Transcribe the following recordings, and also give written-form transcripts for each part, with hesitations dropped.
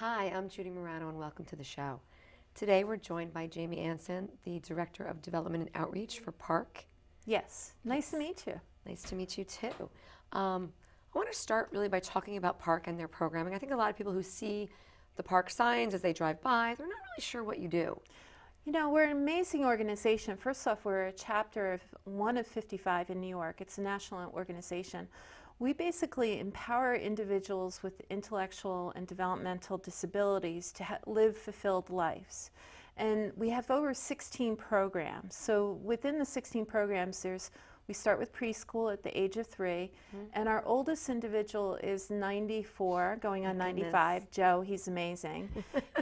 Hi, I'm Judy Morano and welcome to the show. Today we're joined by Jamie Anson, the Director of Development and Outreach for PARC. Yes, nice to meet you. Nice to meet you too. I want to start really by talking about PARC and their programming. I think a lot of people who see the PARC signs as they drive by, they're not really sure what you do. You know, we're an amazing organization. First off, we're a chapter of one of 55 in New York. It's a national organization. We basically empower individuals with intellectual and developmental disabilities to live fulfilled lives. And we have over 16 programs. So within the 16 programs, we start with preschool at the age of 3, and our oldest individual is 94, going on 95. Joe, he's amazing.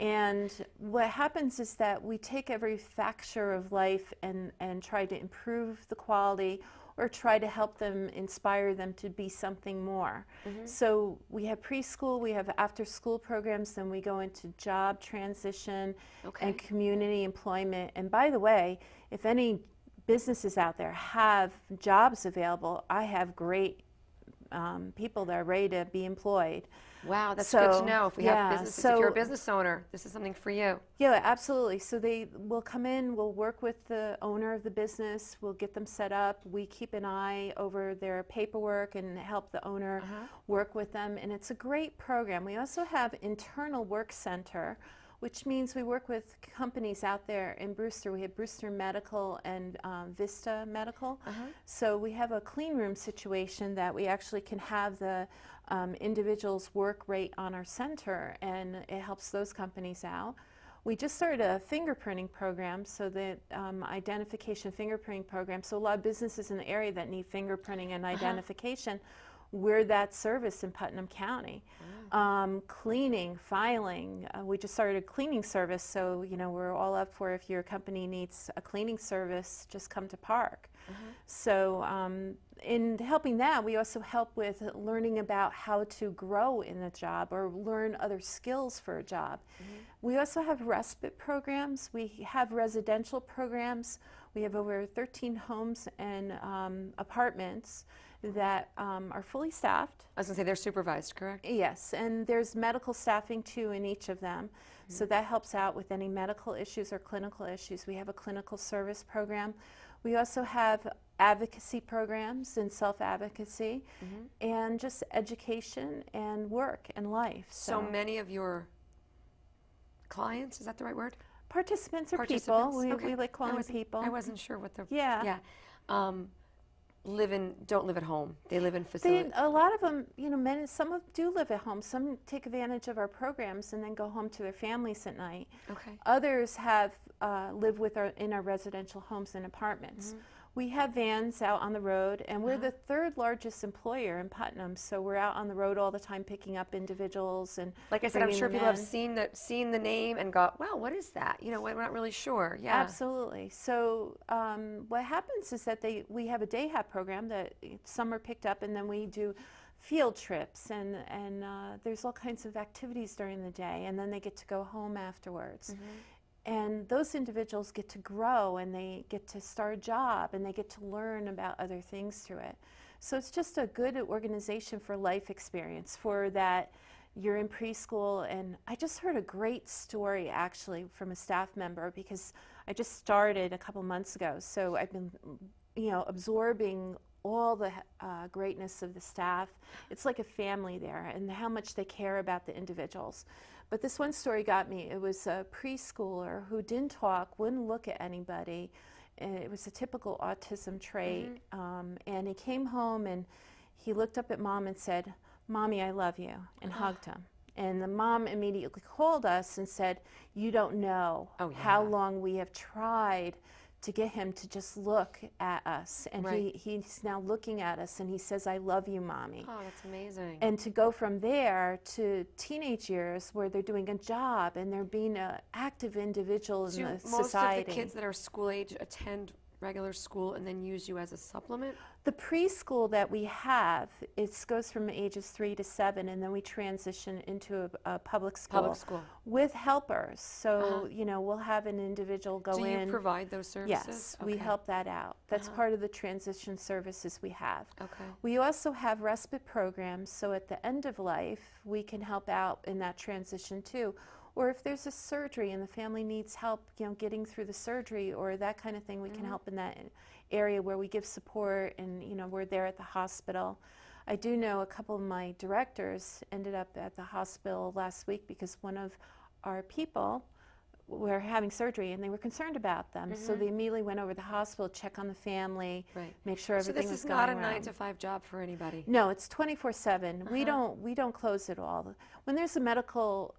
And what happens is that we take every factor of life and try to improve the quality or try to help them, inspire them to be something more. So we have preschool, we have after-school programs, then we go into job transition and community employment. And by the way, if any businesses out there have jobs available, I have great people that are ready to be employed. Wow, that's good to know. If we have businesses, if you're a business owner, this is something for you. Yeah, absolutely. So they will come in, we'll work with the owner of the business, we'll get them set up. We keep an eye over their paperwork and help the owner work with them. And it's a great program. We also have internal work center, which means we work with companies out there in Brewster. We have Brewster Medical and Vista Medical. So we have a clean room situation that we actually can have the individuals work right on our center, and it helps those companies out. We just started a fingerprinting program, so the identification fingerprinting program. So a lot of businesses in the area that need fingerprinting and identification, we're that service in Putnam County. Cleaning, filing, we just started a cleaning service, so you know we're all up for if your company needs a cleaning service, just come to PARC. So in helping that, we also help with learning about how to grow in a job or learn other skills for a job. We also have respite programs. We have residential programs. We have over 13 homes and apartments that are fully staffed. I was going to say they're supervised, correct? Yes, and there's medical staffing too in each of them. So that helps out with any medical issues or clinical issues. We have a clinical service program. We also have advocacy programs and self-advocacy and just education and work and life. So many of your clients, is that the right word? Participants are people. We like calling them people. I wasn't sure what the... don't live at home. They live in facilities. A lot of them, you know, some do live at home. Some take advantage of our programs and then go home to their families at night. Others have live in our residential homes and apartments. We have vans out on the road, and we're the third largest employer in Putnam, so we're out on the road all the time picking up individuals. And like I said, I'm sure people have seen the name and go, wow, what is that? You know, we're not really sure. Yeah, absolutely. So what happens is that we have a day hab program that some are picked up, and then we do field trips, and there's all kinds of activities during the day, and then they get to go home afterwards. And those individuals get to grow, and they get to start a job, and they get to learn about other things through it. So it's just a good organization for life experience, for that you're in preschool. And I just heard a great story actually from a staff member, because I just started a couple months ago. So I've been, you know, absorbing all the greatness of the staff. It's like a family there, and how much they care about the individuals. But this one story got me. It was a preschooler who didn't talk, wouldn't look at anybody. And it was a typical autism trait. And he came home and he looked up at Mom and said, "Mommy, I love you," and hugged him. And the mom immediately called us and said, "You don't know how long we have tried to get him to just look at us." And he's now looking at us, and he says, "I love you, Mommy." Oh, that's amazing. And to go from there to teenage years where they're doing a job and they're being an active individual in the society. Most of the kids that are school age attend regular school and then use you as a supplement? The preschool that we have, it goes from ages 3 to 7, and then we transition into a public school. Public school. With helpers. So, you know, we'll have an individual go in. Do you provide those services? Yes, we help that out. That's part of the transition services we have. Okay. We also have respite programs, so at the end of life, we can help out in that transition too. Or if there's a surgery and the family needs help, you know, getting through the surgery or that kind of thing, we can help in that area where we give support and, you know, we're there at the hospital. I do know a couple of my directors ended up at the hospital last week because one of our people were having surgery and they were concerned about them. So they immediately went over to the hospital, check on the family, make sure everything was going right. So this is not a 9-to-5 job for anybody? No, it's 24/7. We don't close it all. When there's a medical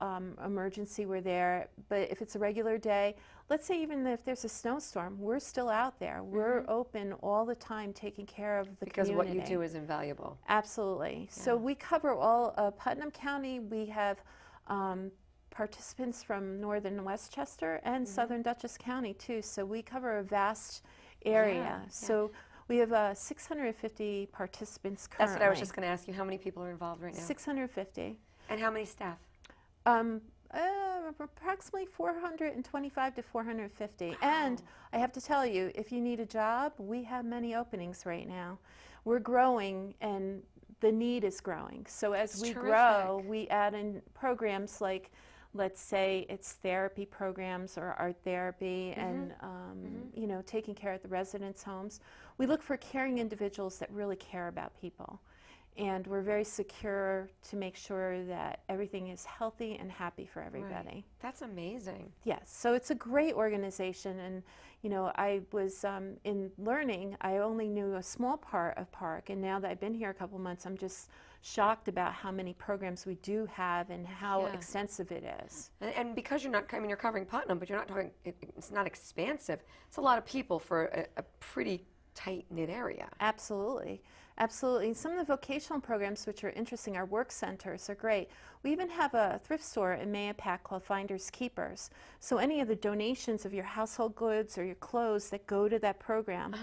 emergency, we're there. But if it's a regular day, let's say even if there's a snowstorm, we're still out there. We're open all the time taking care of the community. Because what you do is invaluable. Absolutely. Yeah. So we cover all Putnam County. We have participants from northern Westchester and southern Dutchess County too, so we cover a vast area. So we have 650 participants currently. That's what I was just going to ask you. How many people are involved right now? 650. And how many staff? Approximately 425 to 450. Wow. And I have to tell you, if you need a job, we have many openings right now. We're growing and the need is growing. So as we grow, we add in programs like, let's say it's therapy programs or art therapy and you know, taking care of the residents' homes. We look for caring individuals that really care about people. And we're very secure to make sure that everything is healthy and happy for everybody. Right. That's amazing. Yes, so it's a great organization. And you know, I was in learning, I only knew a small part of PARC, and now that I've been here a couple months, I'm just shocked about how many programs we do have and how extensive it is. And because you're not, I mean, you're covering Putnam, but you're not talking, it's not expansive. It's a lot of people for a pretty tight-knit area. Absolutely. Absolutely. And some of the vocational programs which are interesting, our work centers are great. We even have a thrift store in Mayapack called Finders Keepers. So any of the donations of your household goods or your clothes that go to that program,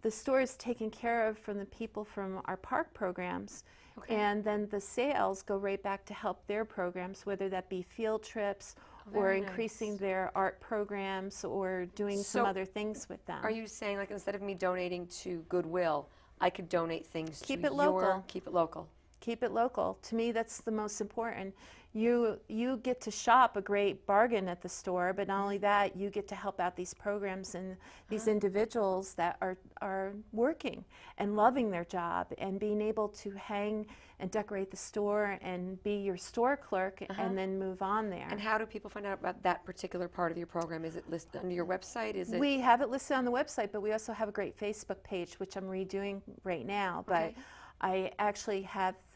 the store is taken care of from the people from our PARC programs. Okay. And then the sales go right back to help their programs, whether that be field trips or increasing their art programs or doing some other things with them. Are you saying, like, instead of me donating to Goodwill, I could donate things to Keep it local. Keep it local. Keep it local. To me, that's the most important. You get to shop a great bargain at the store, but not only that, you get to help out these programs and these individuals that are working and loving their job and being able to hang and decorate the store and be your store clerk and then move on there. And how do people find out about that particular part of your program? Is it listed under your website? Is it? We have it listed on the website, but we also have a great Facebook page, which I'm redoing right now. But I actually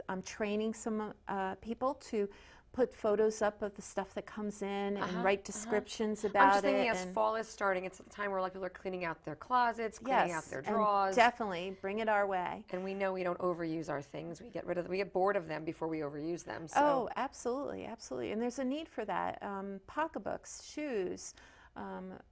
I'm training some people to put photos up of the stuff that comes in and write descriptions about it. I'm just thinking as fall is starting, it's the time where a lot of people are cleaning out their closets, cleaning out their drawers. Definitely, bring it our way. And we know we don't overuse our things. We get bored of them before we overuse them. So. Oh, absolutely, absolutely. And there's a need for that. Pocketbooks, shoes,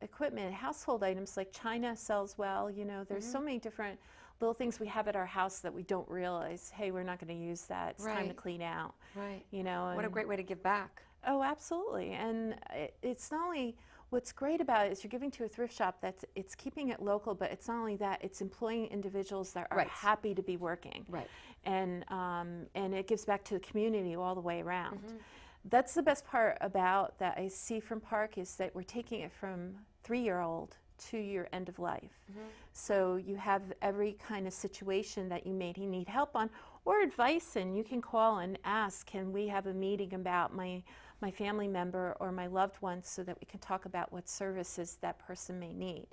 equipment, household items like china sells well. You know, there's so many different little things we have at our house that we don't realize, hey, we're not going to use that. It's time to clean out. Right. You know. What a great way to give back. Oh, absolutely. And it's not only, what's great about it is you're giving to a thrift shop it's keeping it local, but it's not only that, it's employing individuals that are happy to be working. Right. And it gives back to the community all the way around. That's the best part about that I see from PARC is that we're taking it from 3-year-old to your end of life. So you have every kind of situation that you may need help on or advice, and you can call and ask, can we have a meeting about my family member or my loved one so that we can talk about what services that person may need,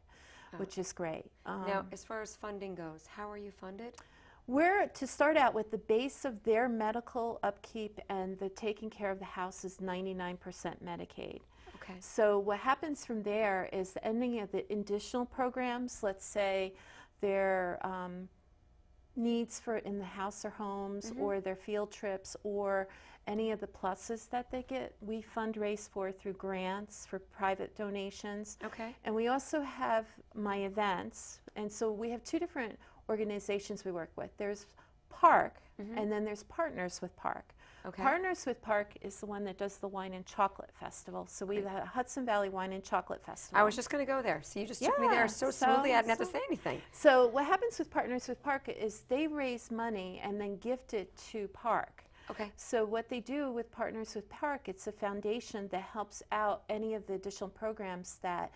which is great. Now, as far as funding goes, how are you funded? We're, to start out with, the base of their medical upkeep and the taking care of the house is 99% Medicaid. Okay. So what happens from there is the ending of the additional programs, let's say their needs for in the house or homes or their field trips or any of the pluses that they get, we fundraise for through grants, for private donations. Okay. And we also have my events. And so we have 2 different organizations we work with. There's PARC, and then there's Partners with PARC. Okay. Partners with PARC is the one that does the Wine and Chocolate Festival. So we have the Hudson Valley Wine and Chocolate Festival. I was just going to go there. So you just took me there so smoothly, I didn't have to say anything. So what happens with Partners with PARC is they raise money and then gift it to PARC. Okay. So what they do with Partners with PARC, it's a foundation that helps out any of the additional programs that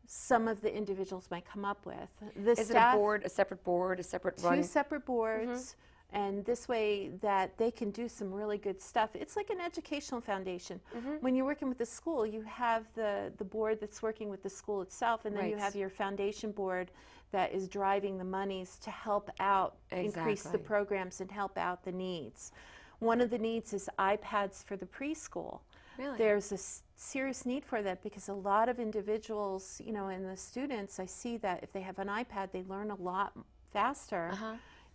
some of the individuals might come up with. The Is staff, it a board, a separate board, a separate run? two separate boards, and this way that they can do some really good stuff. It's like an educational foundation. When you're working with the school, you have the board that's working with the school itself, and then you Right. have your foundation board that is driving the monies to help out, increase the Exactly. programs and help out the needs. One of the needs is iPads for the preschool. Really? There's a serious need for that because a lot of individuals, you know, and the students, I see that if they have an iPad, they learn a lot faster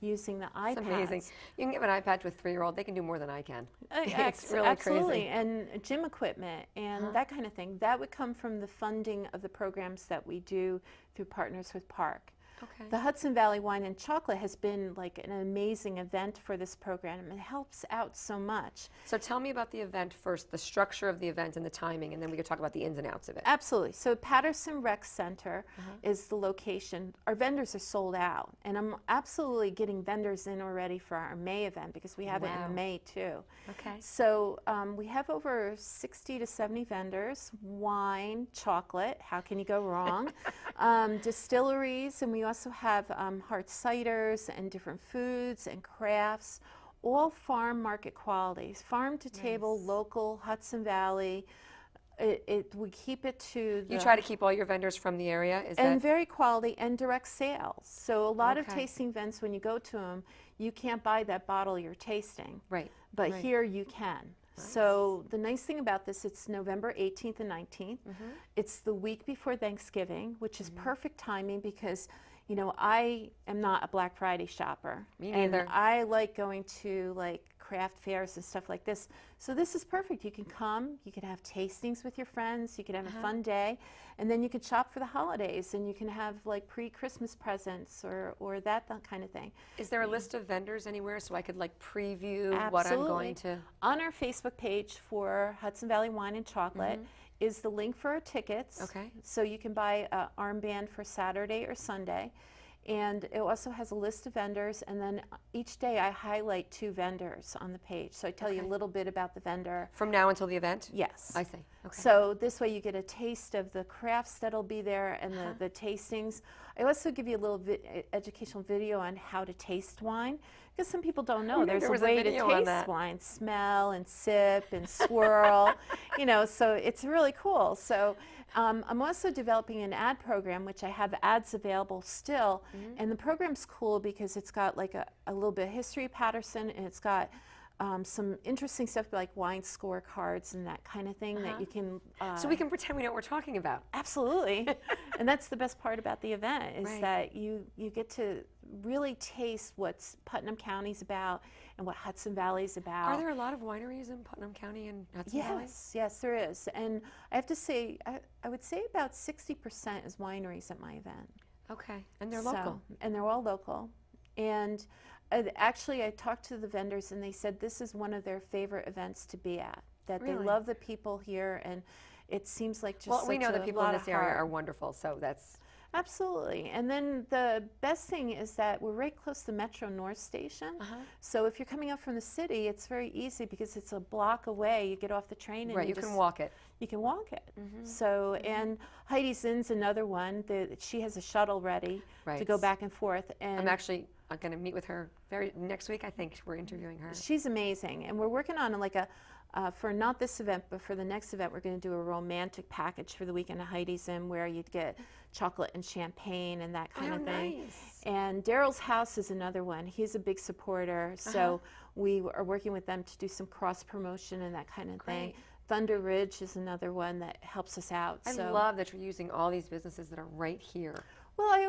using the iPads. It's amazing. You can give an iPad to a 3-year-old, they can do more than I can. It's really Absolutely, crazy. and gym equipment and that kind of thing. That would come from the funding of the programs that we do through Partners with PARC. Okay. The Hudson Valley Wine and Chocolate has been like an amazing event for this program. It helps out so much. So tell me about the event first, the structure of the event and the timing, and then we could talk about the ins and outs of it. Absolutely. So Patterson Rec Center is the location. Our vendors are sold out, and I'm absolutely getting vendors in already for our May event because we have it Wow. in May too. Okay. So we have over 60 to 70 vendors, wine, chocolate, how can you go wrong? Distilleries, and we also have hard ciders and different foods and crafts, all farm market qualities, farm to table, local, Hudson Valley. We keep it to the You try to keep all your vendors from the area, is and that? very quality and direct sales. So a lot of Okay. tasting events, when you go to them, you can't buy that bottle you're tasting. Right. But right. here you can. So the nice thing about this, it's November 18th and 19th. It's the week before Thanksgiving, which is perfect timing because, you know, I am not a Black Friday shopper. Me and neither. I like going to like craft fairs and stuff like this. So this is perfect. You can come, you can have tastings with your friends, you can have a fun day, and then you can shop for the holidays and you can have like pre-Christmas presents or that kind of thing. Is there a list of vendors anywhere so I could like preview what I'm going to? On our Facebook page for Hudson Valley Wine and Chocolate is the link for our tickets. Okay. So you can buy an armband for Saturday or Sunday. And it also has a list of vendors, and then each day I highlight 2 vendors on the page. So I tell you a little bit about the vendor. From now until the event? Yes. I see. Okay. So this way you get a taste of the crafts that'll be there and the tastings. I also give you a little educational video on how to taste wine because some people don't know. knew There's there a was a way to video on taste that? wine, smell and sip and swirl, you know, so it's really cool. So I'm also developing an ad program, which I have ads available still. And the program's cool because it's got like a little bit of history of Patterson, and it's got some interesting stuff like wine scorecards and that kind of thing that you can. So we can pretend we know what we're talking about. Absolutely, and that's the best part about the event is Right. that you get to really taste what Putnam County's about and what Hudson Valley's about. Are there a lot of wineries in Putnam County and Hudson Valley? Yes, there is, and I have to say, I would say about 60% is wineries at my event. Okay, and they're So- local. and they're all local, and actually, I talked to the vendors, and they said this is one of their favorite events to be at. That they Really? love the people here, and it seems like just Well, we such know the a people in lot this of area heart. are wonderful, so that's Absolutely. And then the best thing is that we're right close to Metro North Station. So if you're coming up from the city, it's very easy because it's a block away. You get off the train and right. You just can walk it. You can walk it. So, and Heidi's Inn's another one. She has a shuttle ready to Right. go back and forth. And I'm actually going to meet with her next week. I think we're interviewing her. she's amazing. And we're working on like for not this event, but for the next event, we're going to do a romantic package for the weekend at Heidi's Inn where you'd get chocolate and champagne and that kind Oh, of thing. nice. And Daryl's House is another one. He's a big supporter. So we are working with them to do some cross promotion and that kind of thing. Great. Thunder Ridge is another one that helps us out. I so. love that you're using all these businesses that are right here. Well, I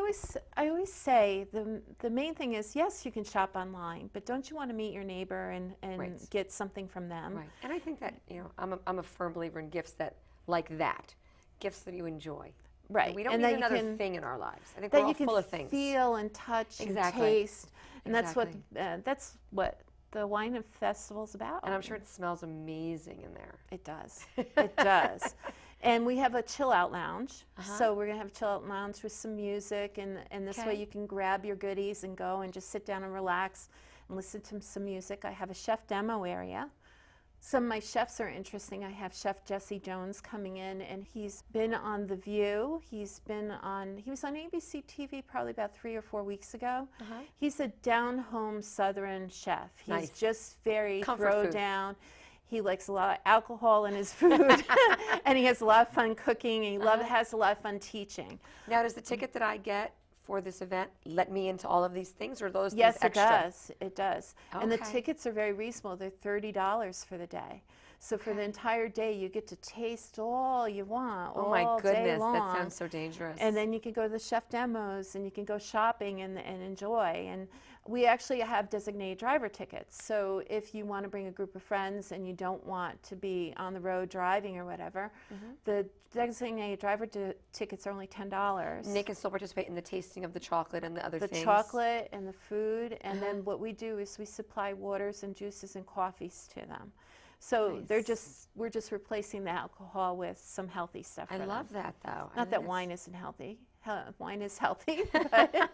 always say the main thing is, yes, you can shop online, but don't you want to meet your neighbor and Right. get something from them? Right. And I think that, I'm a firm believer in gifts that, like that, gifts that you enjoy. Right. We don't And need that you another can- thing in our lives. I think that we're all you can full of things. feel and touch Exactly. and taste, and Exactly. that's what the wine festival's about. And I'm sure it smells amazing in there. It does. It does. And we have a chill out lounge. So we're going to have a chill out lounge with some music, and this way Okay. you can grab your goodies and go and just sit down and relax and listen to some music. I have a chef demo area. Some of my chefs are interesting. I have Chef Jesse Jones coming in, and he's been on The View. He was on ABC TV probably about 3 or 4 weeks ago. He's a down-home Southern chef. He's Nice. just very Comfort throw food. down. He likes a lot of alcohol in his food, and he has a lot of fun cooking, and he has a lot of fun teaching. Now, does the ticket that I get for this event let me into all of these things, or are those Yes, things extra? it does. It does. And the Okay. tickets are very reasonable. They're $30 for the day. So for the entire day, you get to taste all you want Oh all my day goodness, long. that sounds so dangerous. And then you can go to the chef demos, and you can go shopping and enjoy. And we actually have designated driver tickets. So if you want to bring a group of friends and you don't want to be on the road driving or whatever, the designated driver tickets are only $10. And they can still participate in the tasting of the chocolate and the other The things. chocolate and the food, and then what we do is we supply waters and juices and coffees to them. So we're just replacing the alcohol with some healthy stuff. I for love them. that, though. Not that wine isn't healthy. Wine is healthy, but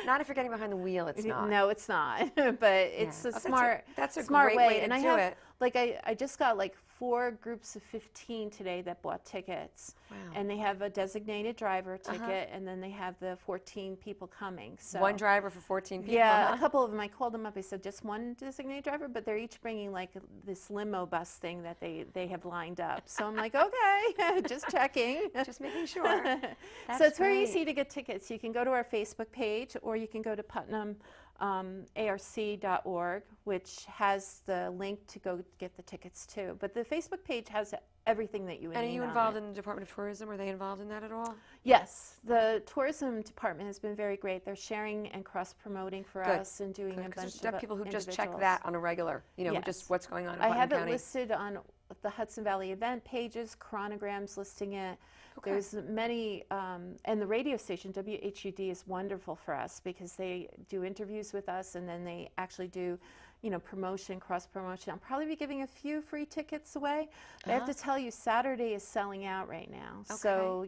Not if you're getting behind the wheel, it's not. no, it's not. But it's Yeah. a Oh, smart, that's a smart great way. way to And I do have, it. like, I just got like 4 groups of 15 today that bought tickets, Wow. and they have a designated driver ticket, and then they have the 14 people coming. So One driver for 14 people. yeah, huh? a couple of them, I called them up. I said, just one designated driver, but they're each bringing like this limo bus thing that they have lined up. So I'm like, okay, just checking. Just making sure. That's So it's very great. easy to get tickets. You can go to our Facebook page, or you can go to Putnam arc.org, which has the link to go get the tickets too. But the Facebook page has everything that you would And are need you on involved it. in the Department of Tourism? Are they involved in that at all? Yes, the tourism department has been very great. They're sharing and cross-promoting for Good, us and doing a Because bunch there's of people who just check individuals. that on a regular, Yes. just what's going on in I Putnam have County. it listed on the Hudson Valley event pages, chronograms listing it. Okay. There's many, and the radio station, WHUD, is wonderful for us because they do interviews with us, and then they actually do, promotion, cross-promotion. I'll probably be giving a few free tickets away. But I have to tell you, Saturday is selling out right now. So,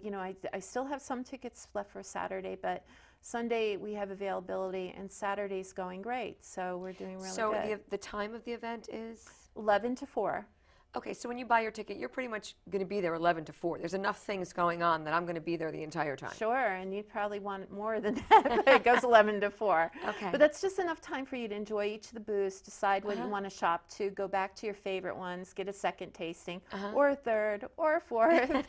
I still have some tickets left for Saturday, but Sunday we have availability, and Saturday's going great. So we're doing really So good. the time of the event is? 11 to 4. Okay, so when you buy your ticket, you're pretty much going to be there 11 to 4. There's enough things going on that I'm going to be there the entire time. Sure, and you'd probably want more than that, but it goes 11 to 4. Okay. But that's just enough time for you to enjoy each of the booths, decide what you want to shop to, go back to your favorite ones, get a second tasting, or a third, or a fourth.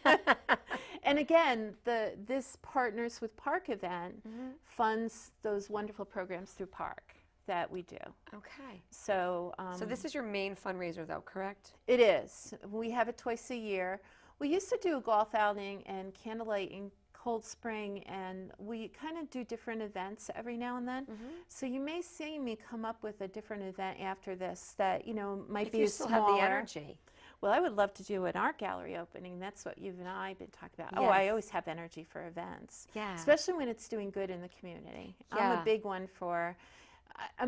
And again, this Partners with PARC event funds those wonderful programs through PARC that we do. Okay. So, So this is your main fundraiser, though, correct? it is. We have it twice a year. We used to do a golf outing and candlelight in Cold Spring, and we kind of do different events every now and then. So you may see me come up with a different event after this that might If be you a still smaller. have the energy. Well, I would love to do an art gallery opening. That's what you and I have been talking about. Oh, Yes. I always have energy for events. Yeah. Especially when it's doing good in the community. Yeah. I'm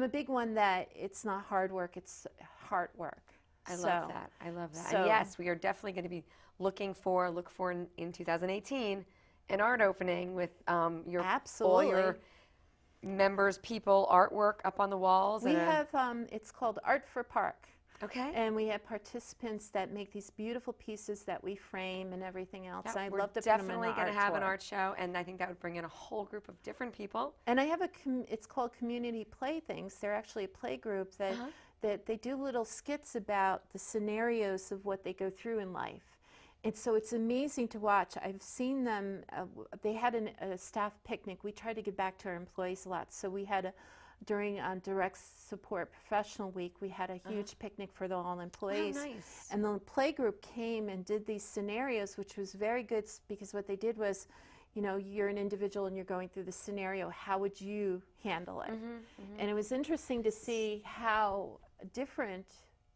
a big one that it's not hard work, it's heart work. I love that. I love that. so- And yes, we are definitely going to be look for in 2018 an art opening with all Absolutely. your members, people, artwork up on the walls. We and have, it's called Art for PARC. okay. And we have participants that make these beautiful pieces that we frame and everything else. Yeah, And I'd we're love to put them in definitely the going to art have an tour. art show, and I think that would bring in a whole group of different people. And I have it's called Community Playthings. They're actually a play group that they do little skits about the scenarios of what they go through in life. And so it's amazing to watch. I've seen them, they had a staff picnic. We try to give back to our employees a lot. So we had during Direct Support Professional Week, we had a huge picnic for all employees. Oh, nice. And the play group came and did these scenarios, which was very good because what they did was, you're an individual and you're going through the scenario. How would you handle it? And it was interesting to see how different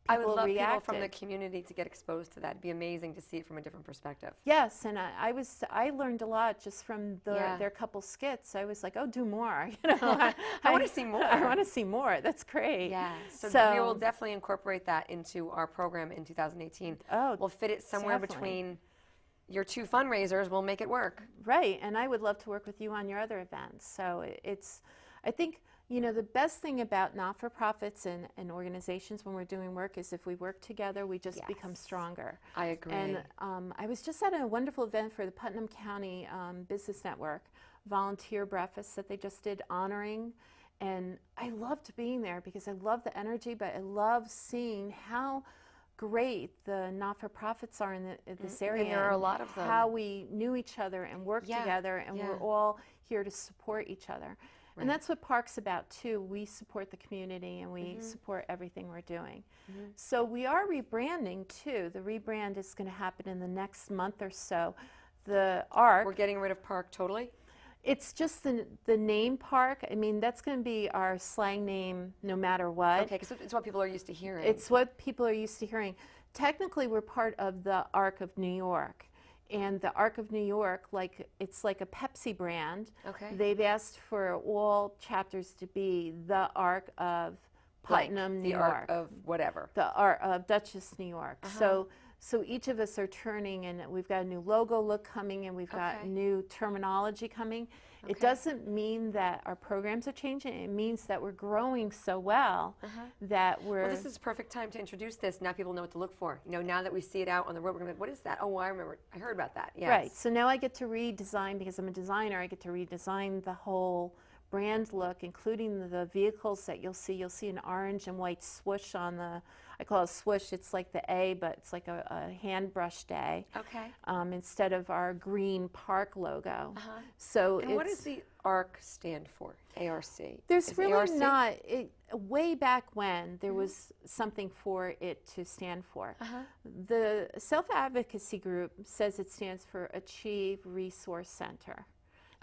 I would people love reacted. people from the community to get exposed to that. It'd be amazing to see it from a different perspective. Yes, and I learned a lot just from Yeah. their couple skits. I was like, oh, do more. You know, I want to see more. I want to see more. That's great. Yeah, so, So- we will definitely incorporate that into our program in 2018. Oh, We'll fit it somewhere definitely. between your two fundraisers. We'll make it work. Right, and I would love to work with you on your other events. So I think, you know, the best thing about not-for-profits and organizations when we're doing work is if we work together, we just become Yes. stronger. I agree. And I was just at a wonderful event for the Putnam County Business Network volunteer breakfast that they just did honoring. And I loved being there because I love the energy, but I love seeing how great the not-for-profits are in this area. And there are a lot of them. How we knew each other and worked together, and we're all here to support each other. And that's what PARC's about too. We support the community and we support everything we're doing. So we are rebranding too. The rebrand is going to happen in the next month or so. The ARC. We're getting rid of PARC totally? It's just the name PARC. I mean, that's going to be our slang name no matter what. Okay, because it's what people are used to hearing. It's what people are used to hearing. Technically, we're part of the ARC of New York. And the ARC of New York, it's like a Pepsi brand. Okay. They've asked for all chapters to be the ARC of Putnam, New the York. ARC of whatever. The ARC of Dutchess, New York. So each of us are turning, and we've got a new logo look coming, and we've got new terminology coming. It doesn't mean that our programs are changing. It means that we're growing so well that we're... Well, this is a perfect time to introduce this. Now people know what to look for. You know, now that we see it out on the road, we're going to be like, what is that? Oh, I remember. I heard about that. Yes. Right. So now I get to redesign, because I'm a designer, I get to redesign the whole brand look, including the vehicles that you'll see. You'll see an orange and white swoosh on the, I call it swoosh, it's like the A, but it's like a hand brushed A. Okay. Instead of our green PARC logo. So And what does the ARC stand for? ARC. There's Is really ARC? not, way back when, there was something for it to stand for. The self-advocacy group says it stands for Achieve Resource Center.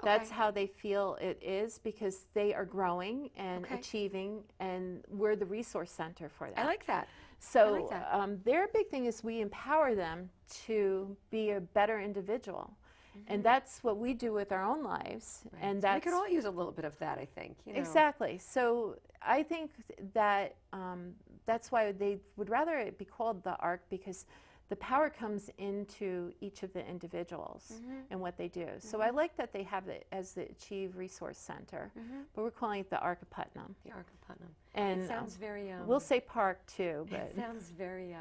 That's how they feel it is, because they are growing and achieving, and we're the resource center for that. I like that. So like that. their big thing is we empower them to be a better individual. And that's what we do with our own lives. Right. And So we that's could all use a little bit of that, I think. You know. exactly. So I think that that's why they would rather it be called the ARC, because the power comes into each of the individuals and what they do. So I like that they have it as the Achieve Resource Center, but we're calling it the ARC of Putnam. The ARC of Putnam. And It sounds very. we'll say PARC too, but It sounds very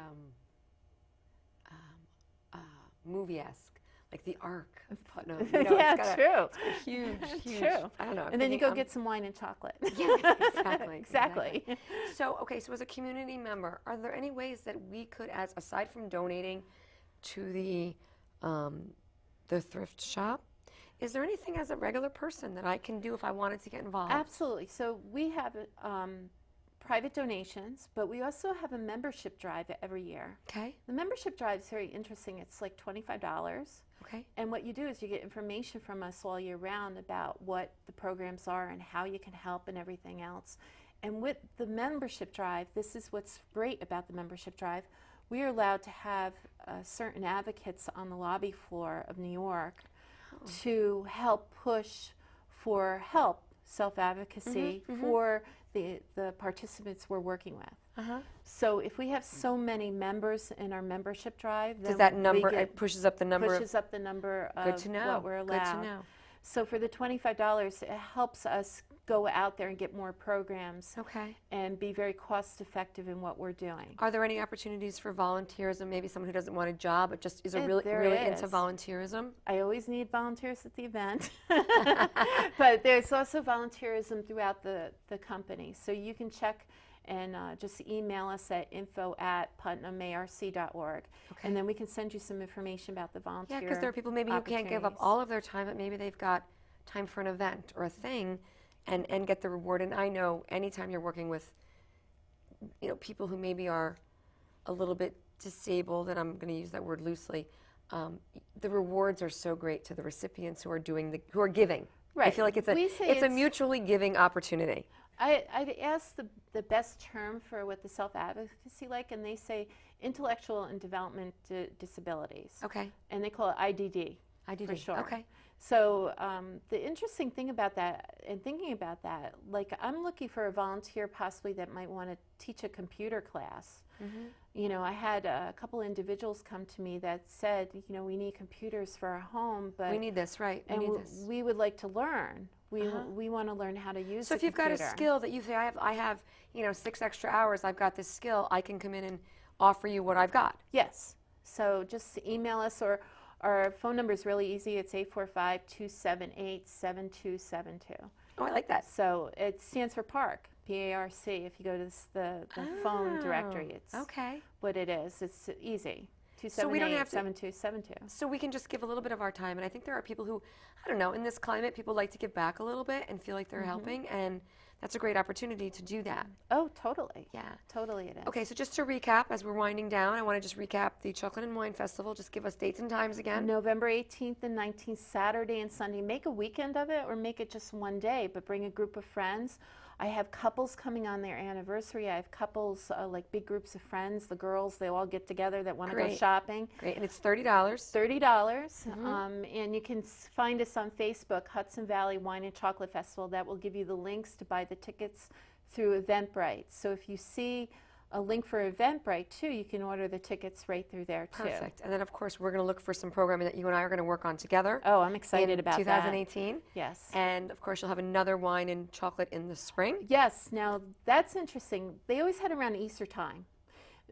movie-esque, like the Ark of Putnam. You know, yeah, it's got true. a huge, huge. True. I don't know. I'm And then you thinking, go get some wine and chocolate. Yeah, exactly. Exactly. So, okay, so as a community member, are there any ways that we could, as aside from donating to the thrift shop, is there anything as a regular person that I can do if I wanted to get involved? Absolutely. So we have private donations, but we also have a membership drive every year. Okay. The membership drive is very interesting. It's like $25. Okay. And what you do is you get information from us all year round about what the programs are and how you can help and everything else. And with the membership drive, this is what's great about the membership drive. We are allowed to have certain advocates on the lobby floor of New York to help push for help, self-advocacy for the participants we're working with. So if we have so many members in our membership drive, then Does that we number, get- it pushes up the number pushes up the number Good of to know. what we're allowed. Good to know. So for the $25, it helps us go out there and get more programs Okay. and be very cost effective in what we're doing. Are there any opportunities for volunteerism? Maybe someone who doesn't want a job but just is There really into is. volunteerism? I always need volunteers at the event, but there's also volunteerism throughout the company. So you can check and just email us at info@putnamarc.org, and then we can send you some information about the volunteer. Yeah, because there are people maybe who can't give up opportunities. all of their time, but maybe they've got time for an event or a thing and get the reward. And I know anytime you're working with, you know, people who maybe are a little bit disabled, and I'm going to use that word loosely, the rewards are so great to the recipients who are doing who are giving. I Right. feel like it's We say a mutually giving opportunity. I asked the best term for what the self-advocacy like, and they say intellectual and development disabilities. Okay. And they call it IDD. IDD. For sure. Okay. So the interesting thing about that, and thinking about that, like I'm looking for a volunteer possibly that might want to teach a computer class. Mm-hmm. You know, I had a couple individuals come to me that said, you know, we need computers for our home, but We need this, right? We and need this. we would like to learn. We want to learn how to use. So the if you've got computer. a skill that you say, I have, you know, 6 extra hours, I've got this skill, I can come in and offer you what I've got. Yes. So just email us, or our phone number is really easy. It's 845-278-7272. Oh, I like that. So it stands for PARC, P-A-R-C. If you go to the phone directory, it's Okay. what it is. It's easy. So we don't have to- 278-7272. So we can just give a little bit of our time, and I think there are people who, I don't know, in this climate, people like to give back a little bit and feel like they're helping, and that's a great opportunity to do that. Oh, totally. Yeah. Totally it is. Okay, so just to recap, as we're winding down, I want to just recap the Chocolate and Wine Festival. Just give us dates and times again. November 18th and 19th, Saturday and Sunday. Make a weekend of it or make it just one day, but bring a group of friends. I have couples coming on their anniversary. I have couples, like big groups of friends. The girls, they all get together that want to go Great. shopping. Great, and it's $30. $30. And you can find us on Facebook, Hudson Valley Wine and Chocolate Festival. That will give you the links to buy the tickets through Eventbrite. So if you see a link for Eventbrite too, you can order the tickets right through there too. Perfect. And then, of course, we're going to look for some programming that you and I are going to work on together. Oh, I'm excited in about 2018. that. Yes. And, of course, you'll have another wine and chocolate in the spring. Yes. Now, that's interesting. They always had around Easter time.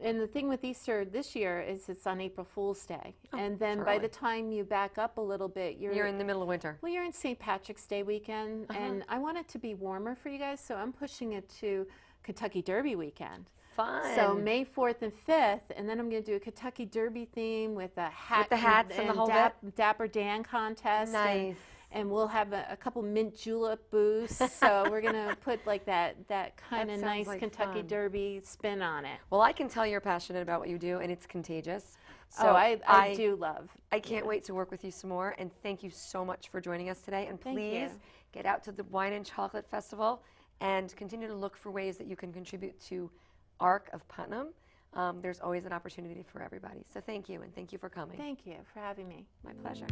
And the thing with Easter this year is it's on April Fool's Day. And then by early. the time you back up a little bit, You're in the middle of winter. Well, you're in St. Patrick's Day weekend, and I want it to be warmer for you guys, so I'm pushing it to Kentucky Derby weekend. Fun. So May 4th and 5th, and then I'm going to do a Kentucky Derby theme with a hat, With the hats and the whole bit? Dapper Dan contest. Nice. And we'll have a couple mint julep booths. So we're going to put like that kind That of sounds nice like Kentucky fun. Derby spin on it. Well, I can tell you're passionate about what you do, and it's contagious. So So I do love. I can't wait to work with you some more, and thank you so much for joining us today. And Thank please you. get out to the Wine and Chocolate Festival and continue to look for ways that you can contribute to ARC of Putnam. There's always an opportunity for everybody. So thank you, and thank you for coming. Thank you for having me. My pleasure.